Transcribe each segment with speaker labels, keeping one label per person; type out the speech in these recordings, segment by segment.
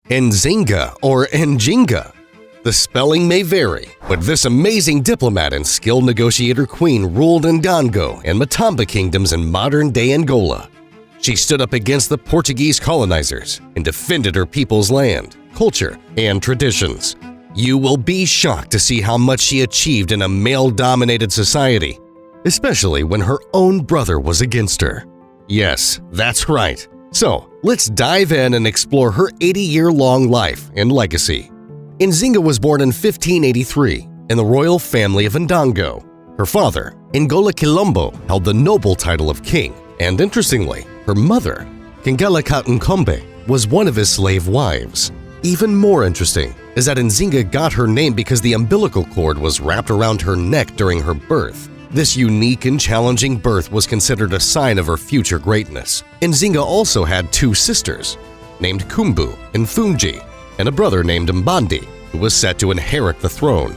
Speaker 1: Nzinga or Njinga. The spelling may vary, but this amazing diplomat and skilled negotiator queen ruled Ndongo and Matamba kingdoms in modern-day Angola. She stood up against the Portuguese colonizers and defended her people's land, culture, and traditions. You will be shocked to see how much she achieved in a male-dominated society, especially when her own brother was against her. Yes, that's right. So, let's dive in and explore her 80-year-long life and legacy. Nzinga was born in 1583 in the royal family of Ndongo. Her father, Angola Quilombo, held the noble title of king, and interestingly, her mother, Guerilla was one of his slave wives. Even more interesting is that Nzinga got her name because the umbilical cord was wrapped around her neck during her birth. This unique and challenging birth was considered a sign of her future greatness. Nzinga also had two sisters, named Kumbu and Fungi, and a brother named Mbandi, who was set to inherit the throne.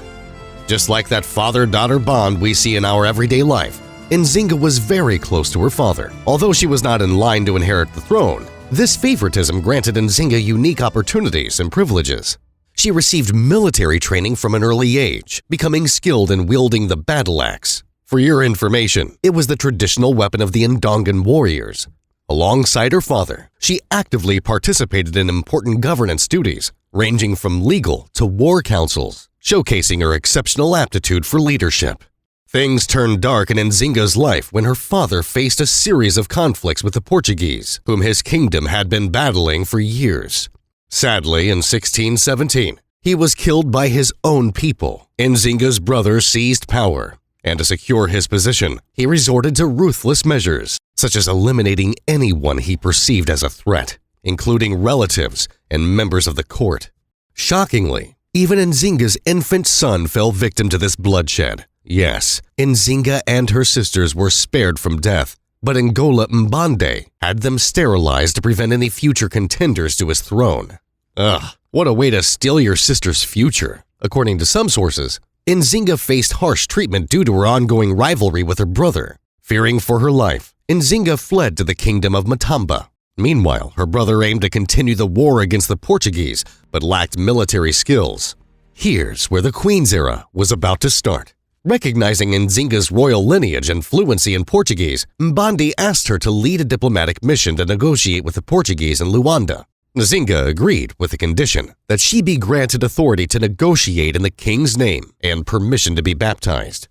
Speaker 1: Just like that father-daughter bond we see in our everyday life, Nzinga was very close to her father. Although she was not in line to inherit the throne, this favoritism granted Nzinga unique opportunities and privileges. She received military training from an early age, becoming skilled in wielding the battle axe. For your information, it was the traditional weapon of the Ndongan warriors. Alongside her father, she actively participated in important governance duties, ranging from legal to war councils, showcasing her exceptional aptitude for leadership. Things turned dark in Nzinga's life when her father faced a series of conflicts with the Portuguese, whom his kingdom had been battling for years. Sadly, in 1617, he was killed by his own people. Nzinga's brother seized power, and to secure his position, he resorted to ruthless measures, such as eliminating anyone he perceived as a threat, including relatives and members of the court. Shockingly, even Nzinga's infant son fell victim to this bloodshed. Yes, Nzinga and her sisters were spared from death, but Angola Mbande had them sterilized to prevent any future contenders to his throne. Ugh, what a way to steal your sister's future. According to some sources, Nzinga faced harsh treatment due to her ongoing rivalry with her brother. Fearing for her life, Nzinga fled to the kingdom of Matamba. Meanwhile, her brother aimed to continue the war against the Portuguese, but lacked military skills. Here's where the Queen's era was about to start. Recognizing Nzinga's royal lineage and fluency in Portuguese, Mbandi asked her to lead a diplomatic mission to negotiate with the Portuguese in Luanda. Nzinga agreed with the condition that she be granted authority to negotiate in the king's name and permission to be baptized.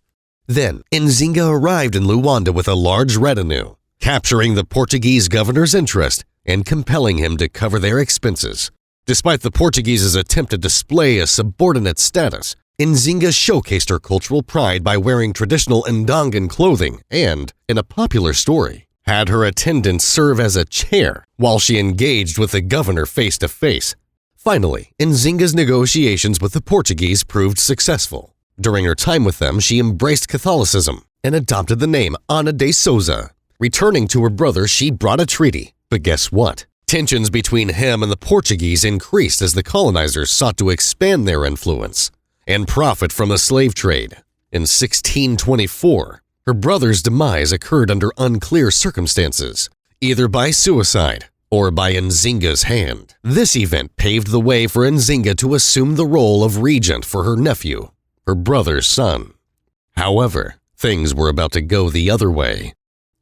Speaker 1: Then, Nzinga arrived in Luanda with a large retinue, capturing the Portuguese governor's interest and compelling him to cover their expenses. Despite the Portuguese's attempt to display a subordinate status, Nzinga showcased her cultural pride by wearing traditional Ndongan clothing and, in a popular story, had her attendants serve as a chair while she engaged with the governor face-to-face. Finally, Nzinga's negotiations with the Portuguese proved successful. During her time with them, she embraced Catholicism and adopted the name Ana de Souza. Returning to her brother, she brought a treaty. But guess what? Tensions between him and the Portuguese increased as the colonizers sought to expand their influence and profit from the slave trade. In 1624, her brother's demise occurred under unclear circumstances, either by suicide or by Nzinga's hand. This event paved the way for Nzinga to assume the role of regent for her nephew, her brother's son. However, things were about to go the other way.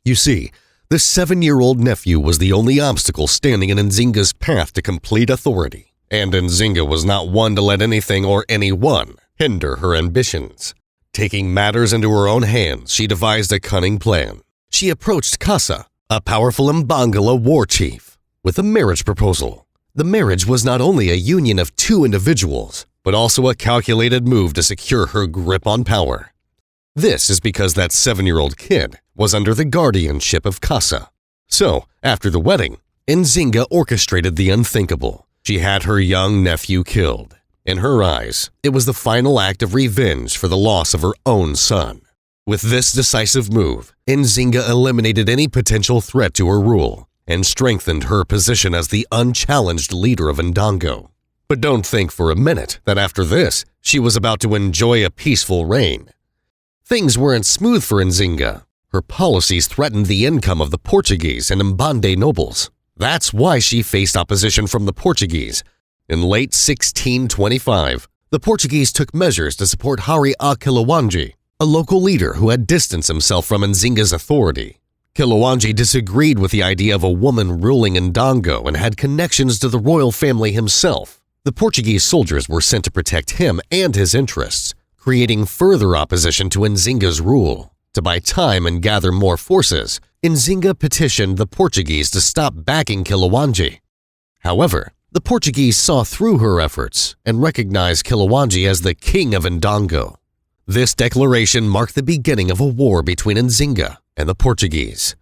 Speaker 1: You see, the 7-year-old nephew was the only obstacle standing in Nzinga's path to complete authority, and Nzinga was not one to let anything or anyone hinder her ambitions. Taking matters into her own hands, she devised a cunning plan. She approached Kasa, a powerful Mbangala war chief, with a marriage proposal. The marriage was not only a union of two individuals, but also a calculated move to secure her grip on power. This is because that 7-year-old kid was under the guardianship of Kasa. So, after the wedding, Nzinga orchestrated the unthinkable. She had her young nephew killed. In her eyes, it was the final act of revenge for the loss of her own son. With this decisive move, Nzinga eliminated any potential threat to her rule and strengthened her position as the unchallenged leader of Ndongo. But don't think for a minute that after this, she was about to enjoy a peaceful reign. Things weren't smooth for Nzinga. Her policies threatened the income of the Portuguese and Mbande nobles. That's why she faced opposition from the Portuguese, In late 1625, the Portuguese took measures to support Hari a Kilowanji, a local leader who had distanced himself from Nzinga's authority. Kilowanji disagreed with the idea of a woman ruling Ndongo and had connections to the royal family himself. The Portuguese soldiers were sent to protect him and his interests, creating further opposition to Nzinga's rule. To buy time and gather more forces, Nzinga petitioned the Portuguese to stop backing Kilowanji. However, the Portuguese saw through her efforts and recognized Kilowanji as the king of Ndongo. This declaration marked the beginning of a war between Nzinga and the Portuguese.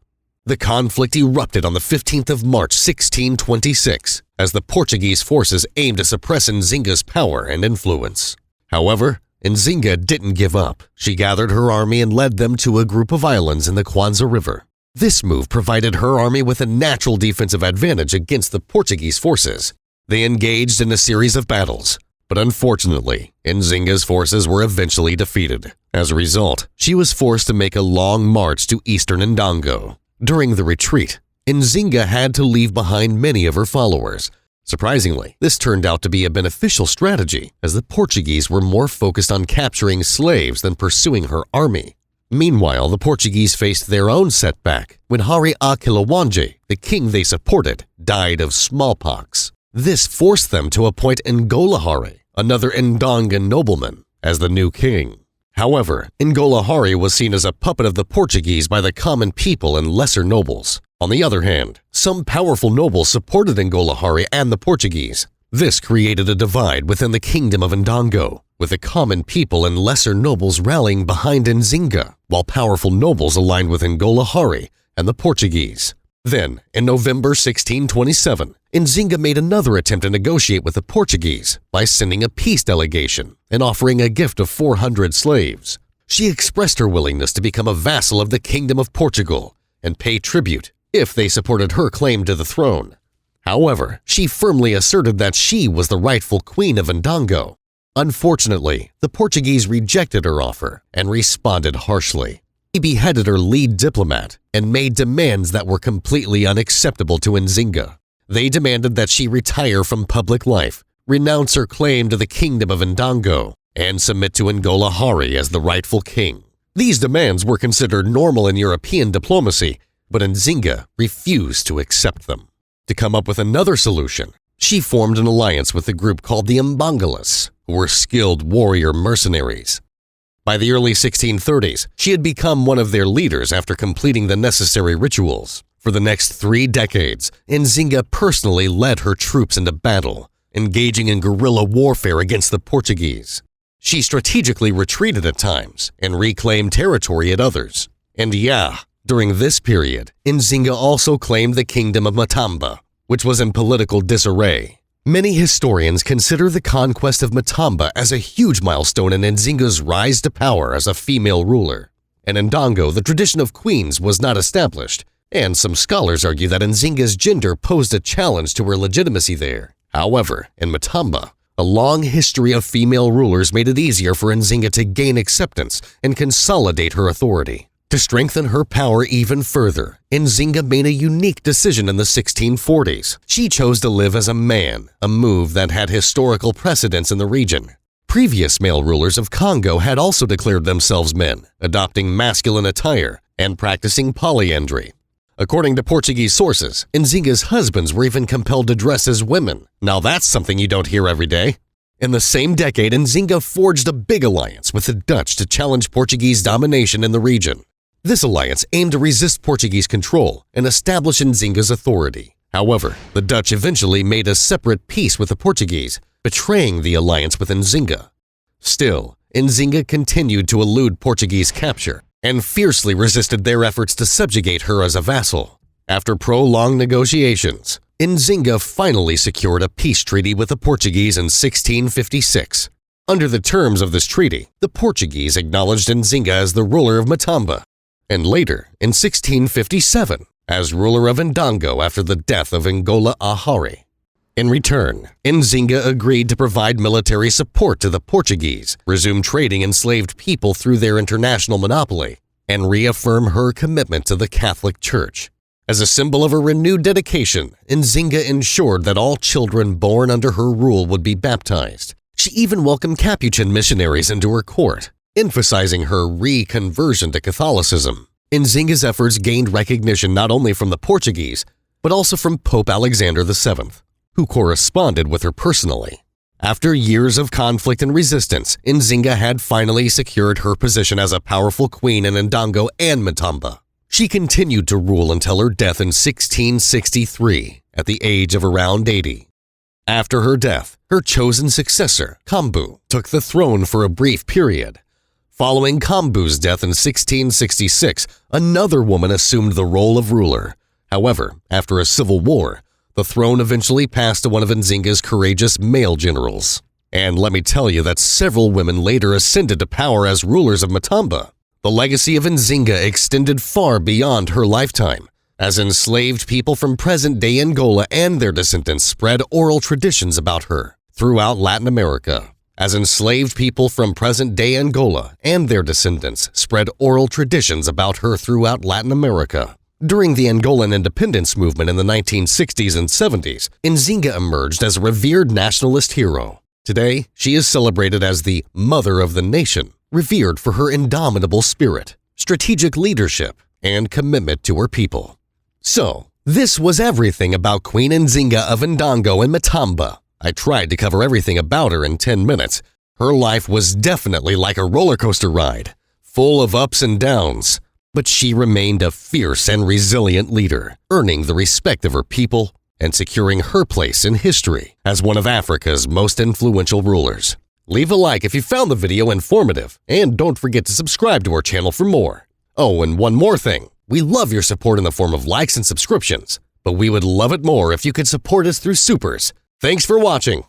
Speaker 1: The conflict erupted on the 15th of March 1626 as the Portuguese forces aimed to suppress Nzinga's power and influence. However, Nzinga didn't give up. She gathered her army and led them to a group of islands in the Kwanza River. This move provided her army with a natural defensive advantage against the Portuguese forces. They engaged in a series of battles, but unfortunately, Nzinga's forces were eventually defeated. As a result, she was forced to make a long march to eastern Ndongo. During the retreat, Nzinga had to leave behind many of her followers. Surprisingly, this turned out to be a beneficial strategy, as the Portuguese were more focused on capturing slaves than pursuing her army. Meanwhile, the Portuguese faced their own setback when Hari a Kilowanji, the king they supported, died of smallpox. This forced them to appoint Angola Hari, another Ndongan nobleman, as the new king. However, Angola Hari was seen as a puppet of the Portuguese by the common people and lesser nobles. On the other hand, some powerful nobles supported Angola Hari and the Portuguese. This created a divide within the kingdom of Ndongo, with the common people and lesser nobles rallying behind Nzinga, while powerful nobles aligned with Angola Hari and the Portuguese. Then, in November 1627, Nzinga made another attempt to negotiate with the Portuguese by sending a peace delegation and offering a gift of 400 slaves. She expressed her willingness to become a vassal of the Kingdom of Portugal and pay tribute if they supported her claim to the throne. However, she firmly asserted that she was the rightful queen of Ndongo. Unfortunately, the Portuguese rejected her offer and responded harshly. He beheaded her lead diplomat and made demands that were completely unacceptable to Nzinga. They demanded that she retire from public life, renounce her claim to the kingdom of Ndongo, and submit to Angola Hari as the rightful king. These demands were considered normal in European diplomacy, but Nzinga refused to accept them. To come up with another solution, she formed an alliance with a group called the Mbangalas, who were skilled warrior mercenaries. By the early 1630s, she had become one of their leaders after completing the necessary rituals. For the next 3 decades, Nzinga personally led her troops into battle, engaging in guerrilla warfare against the Portuguese. She strategically retreated at times and reclaimed territory at others. And during this period, Nzinga also claimed the kingdom of Matamba, which was in political disarray. Many historians consider the conquest of Matamba as a huge milestone in Nzinga's rise to power as a female ruler. In Ndongo, the tradition of queens was not established, and some scholars argue that Nzinga's gender posed a challenge to her legitimacy there. However, in Matamba, a long history of female rulers made it easier for Nzinga to gain acceptance and consolidate her authority. To strengthen her power even further, Nzinga made a unique decision in the 1640s. She chose to live as a man, a move that had historical precedence in the region. Previous male rulers of Congo had also declared themselves men, adopting masculine attire and practicing polyandry. According to Portuguese sources, Nzinga's husbands were even compelled to dress as women. Now that's something you don't hear every day. In the same decade, Nzinga forged a big alliance with the Dutch to challenge Portuguese domination in the region. This alliance aimed to resist Portuguese control and establish Nzinga's authority. However, the Dutch eventually made a separate peace with the Portuguese, betraying the alliance with Nzinga. Still, Nzinga continued to elude Portuguese capture and fiercely resisted their efforts to subjugate her as a vassal. After prolonged negotiations, Nzinga finally secured a peace treaty with the Portuguese in 1656. Under the terms of this treaty, the Portuguese acknowledged Nzinga as the ruler of Matamba, and later, in 1657, as ruler of Ndongo after the death of Angola Hari. In return, Nzinga agreed to provide military support to the Portuguese, resume trading enslaved people through their international monopoly, and reaffirm her commitment to the Catholic Church. As a symbol of her renewed dedication, Nzinga ensured that all children born under her rule would be baptized. She even welcomed Capuchin missionaries into her court, emphasizing her reconversion to Catholicism. Nzinga's efforts gained recognition not only from the Portuguese, but also from Pope Alexander VII, who corresponded with her personally. After years of conflict and resistance, Nzinga had finally secured her position as a powerful queen in Ndongo and Matamba. She continued to rule until her death in 1663, at the age of around 80. After her death, her chosen successor, Kambu, took the throne for a brief period. Following Kambu's death in 1666, another woman assumed the role of ruler. However, after a civil war, the throne eventually passed to one of Nzinga's courageous male generals. And let me tell you that several women later ascended to power as rulers of Matamba. The legacy of Nzinga extended far beyond her lifetime, as enslaved people from present-day Angola and their descendants spread oral traditions about her throughout Latin America. As enslaved people from present-day Angola and their descendants spread oral traditions about her throughout Latin America. During the Angolan independence movement in the 1960s and 70s, Nzinga emerged as a revered nationalist hero. Today, she is celebrated as the Mother of the Nation, revered for her indomitable spirit, strategic leadership, and commitment to her people. So, this was everything about Queen Nzinga of Ndongo and Matamba. I tried to cover everything about her in 10 minutes. Her life was definitely like a roller coaster ride, full of ups and downs. But she remained a fierce and resilient leader, earning the respect of her people and securing her place in history as one of Africa's most influential rulers. Leave a like if you found the video informative, and don't forget to subscribe to our channel for more. Oh, and one more thing. We love your support in the form of likes and subscriptions, but we would love it more if you could support us through supers. Thanks for watching.